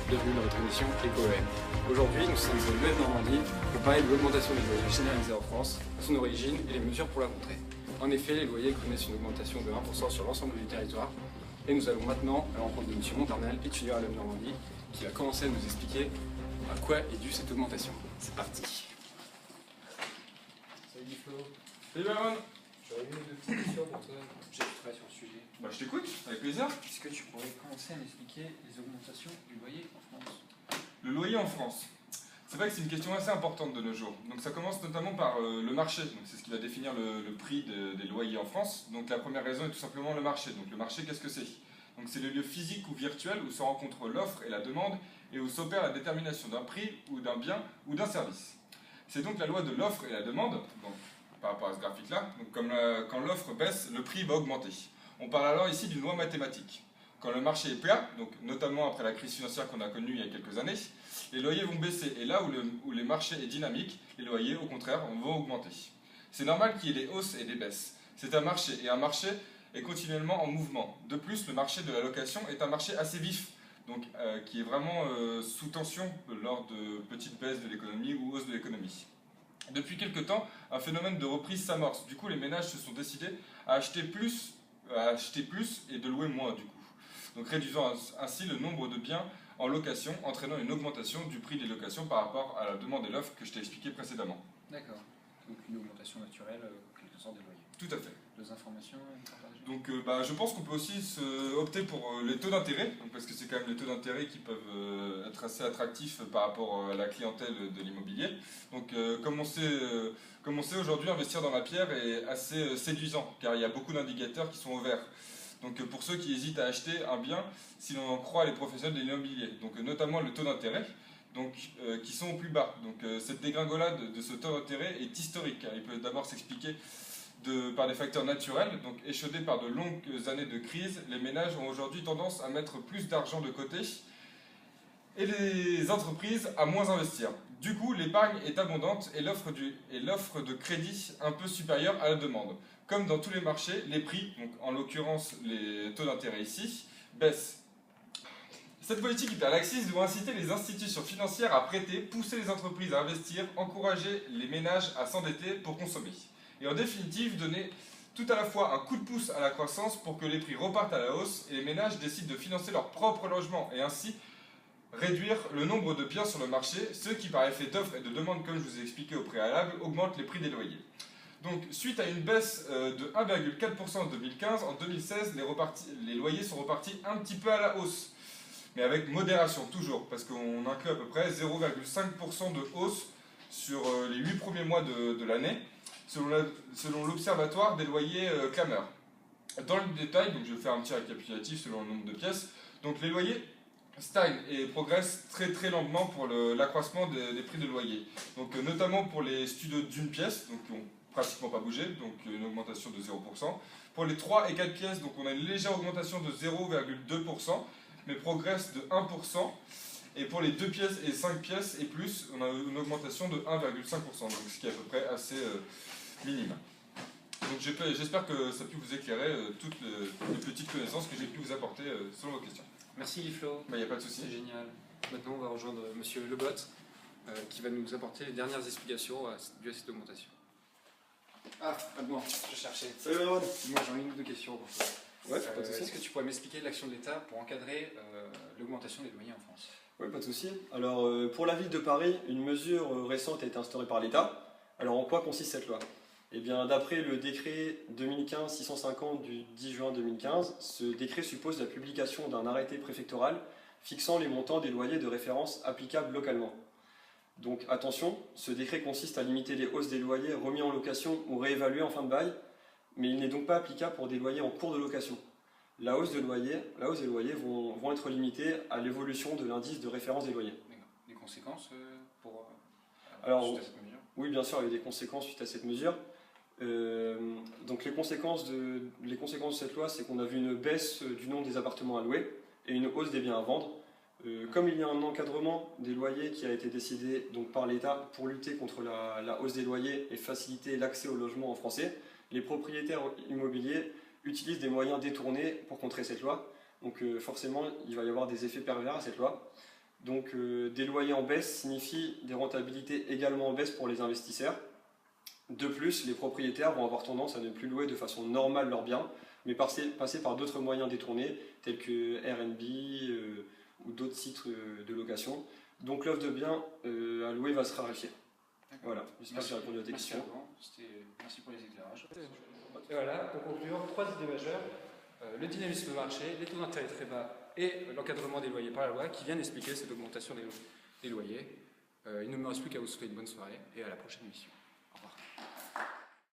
bienvenue dans votre émission EcoEM. Aujourd'hui, nous sommes au Bled Normandie pour parler de l'augmentation des loyers généralisés en France, son origine et les mesures pour la contrer. En effet, les loyers connaissent une augmentation de 1% sur l'ensemble du territoire et nous allons maintenant à la rencontre de M. Montarnal, étudiant à l'EM Normandie, qui va commencer à nous expliquer à quoi est due cette augmentation. C'est parti. Salut Flo, Salut Baron. j'aurais une ou deux petites questions pour toi. J'ai travaillé sur le sujet. Bah je t'écoute, avec plaisir. Est-ce que tu pourrais commencer à m'expliquer les augmentations du loyer en France? Le loyer en France. C'est vrai que c'est une question assez importante de nos jours. Donc ça commence notamment par le marché. Donc c'est ce qui va définir le prix des loyers en France. Donc la première raison est tout simplement le marché. Donc le marché, qu'est-ce que c'est? Donc c'est le lieu physique ou virtuel où se rencontrent l'offre et la demande et où s'opère la détermination d'un prix ou d'un bien ou d'un service. C'est donc la loi de l'offre et la demande, donc, par rapport à ce graphique-là. Donc quand l'offre baisse, le prix va augmenter. On parle alors ici d'une loi mathématique. Quand le marché est plat, donc notamment après la crise financière qu'on a connue il y a quelques années, les loyers vont baisser. Et là où le marché est dynamique, les loyers, au contraire, vont augmenter. C'est normal qu'il y ait des hausses et des baisses. C'est un marché, et un marché est continuellement en mouvement. De plus, le marché de la location est un marché assez vif, donc qui est vraiment sous tension lors de petites baisses de l'économie ou hausses de l'économie. Depuis quelques temps, un phénomène de reprise s'amorce. Du coup, les ménages se sont décidés à acheter plus et de louer moins du coup. Donc réduisant ainsi le nombre de biens en location, entraînant une augmentation du prix des locations par rapport à la demande et l'offre que je t'ai expliqué précédemment. D'accord. Donc une augmentation naturelle, en quelque sorte, des loyers. Tout à fait. Deux informations à partager. Donc je pense qu'on peut aussi opter pour les taux d'intérêt, parce que c'est quand même les taux d'intérêt qui peuvent être assez attractifs par rapport à la clientèle de l'immobilier. Donc comme on sait aujourd'hui, investir dans la pierre est assez séduisant, car il y a beaucoup d'indicateurs qui sont au vert. Donc pour ceux qui hésitent à acheter un bien, si l'on en croit les professionnels de l'immobilier, donc notamment le taux d'intérêt, donc, qui sont au plus bas. Donc cette dégringolade de ce taux d'intérêt est historique, car il peut d'abord s'expliquer par des facteurs naturels, donc échaudés par de longues années de crise. Les ménages ont aujourd'hui tendance à mettre plus d'argent de côté et les entreprises à moins investir. Du coup, l'épargne est abondante et l'offre de crédit un peu supérieure à la demande. Comme dans tous les marchés, les prix, donc en l'occurrence les taux d'intérêt ici, baissent. Cette politique hyperlaxiste doit inciter les institutions financières à prêter, pousser les entreprises à investir, encourager les ménages à s'endetter pour consommer. Et en définitive, donner tout à la fois un coup de pouce à la croissance pour que les prix repartent à la hausse et les ménages décident de financer leur propre logement et ainsi réduire le nombre de biens sur le marché, ce qui par effet d'offre et de demande, comme je vous ai expliqué au préalable, augmente les prix des loyers. Donc suite à une baisse de 1,4% en 2015, en 2016, les loyers sont repartis un petit peu à la hausse, mais avec modération toujours, parce qu'on inclut à peu près 0,5% de hausse sur les 8 premiers mois de l'année, selon l'Observatoire des loyers Clameur. Dans le détail, donc je vais faire un petit récapitulatif selon le nombre de pièces. Donc les loyers stagnent et progressent très très lentement pour l'accroissement des prix de loyer. Donc notamment pour les studios d'une pièce, donc qui n'ont pratiquement pas bougé, donc une augmentation de 0%. Pour les 3 et 4 pièces, donc on a une légère augmentation de 0,2%, mais progresse de 1%. Et pour les 2 pièces et 5 pièces et plus, on a une augmentation de 1,5%, donc ce qui est à peu près assez minime. Donc j'espère que ça a pu vous éclairer toutes les petites connaissances que j'ai pu vous apporter selon vos questions. Merci Flo. Il n'y a pas de souci. C'est génial. Maintenant, on va rejoindre Monsieur Lebot, qui va nous apporter les dernières explications dues à cette augmentation. Ah, pas de moi, je cherchais. Salut Baron. Moi, j'en ai une ou deux questions pour toi. Ouais, pas de souci. Est-ce que tu pourrais m'expliquer l'action de l'État pour encadrer l'augmentation des loyers en France? Ouais, pas de souci. Alors, pour la ville de Paris, une mesure récente a été instaurée par l'État. Alors, en quoi consiste cette loi? Eh bien, d'après le décret 2015-650 du 10 juin 2015, ce décret suppose la publication d'un arrêté préfectoral fixant les montants des loyers de référence applicables localement. Donc, attention, ce décret consiste à limiter les hausses des loyers remis en location ou réévalués en fin de bail, mais il n'est donc pas applicable pour des loyers en cours de location. La hausse des loyers vont être limitées à l'évolution de l'indice de référence des loyers. Des conséquences pour Alors, suite à cette mesure? Oui, bien sûr, il y a des conséquences suite à cette mesure. Donc les conséquences de cette loi, c'est qu'on a vu une baisse du nombre des appartements à louer et une hausse des biens à vendre. Comme il y a un encadrement des loyers qui a été décidé donc, par l'État pour lutter contre la hausse des loyers et faciliter l'accès au logement en français, les propriétaires immobiliers utilisent des moyens détournés pour contrer cette loi. Donc forcément, il va y avoir des effets pervers à cette loi. Donc des loyers en baisse signifie des rentabilités également en baisse pour les investisseurs. De plus, les propriétaires vont avoir tendance à ne plus louer de façon normale leurs biens, mais passer par d'autres moyens détournés, tels que Airbnb ou d'autres sites de location. Donc l'offre de biens à louer va se raréfier. Voilà, j'espère que j'ai répondu à tes questions. Merci pour les éclairages. Et voilà, pour conclure, 3 idées majeures. Le dynamisme de marché, les taux d'intérêt très bas et l'encadrement des loyers par la loi qui viennent expliquer cette augmentation des loyers. Il ne me reste plus qu'à vous souhaiter une bonne soirée et à la prochaine émission. Au revoir.